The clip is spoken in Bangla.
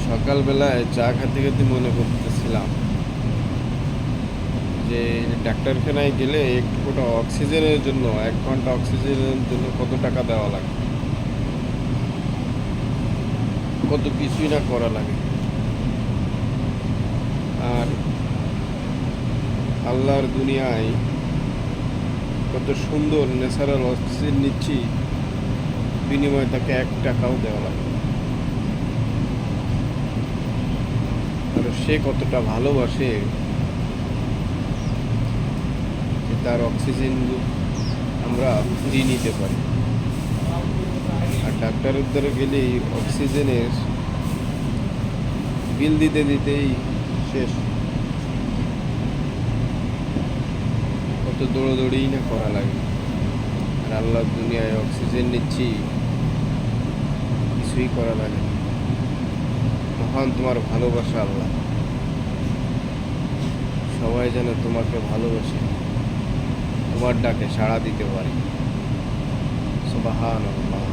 সকালবেলায় চা খেতে খেতে মনে করতেছিলাম যে ডাক্তারখানায় গেলে একটু করে অক্সিজেনের জন্য 1 ঘন্টা অক্সিজেনের জন্য কত টাকা দেওয়া লাগে, কত কিছুই না করা লাগে। আর আল্লাহর দুনিয়ায় কত সুন্দর ন্যাচারাল অক্সিজেন নিচ্ছি, বিনিময়ে তাকে 1 টাকাও দেওয়া লাগে না। আর সে কতটা ভালোবাসে যে তার অক্সিজেন আমরা ফ্রি নিতে পারি। আর ডাক্তারের দ্বারা গেলেই অক্সিজেনের বিল দিতে দিতেই শেষ। কত দৌড়াদৌড়িই না করা লাগে। আর আল্লাহর দুনিয়ায় অক্সিজেন নিচ্ছি, কিছুই করা লাগে না। মহান তোমার ভালোবাসা আল্লাহ। সবাই যেন তোমাকে ভালোবাসে, তোমার ডাকে সাড়া দিতে পারে। সুবহানাল্লাহ।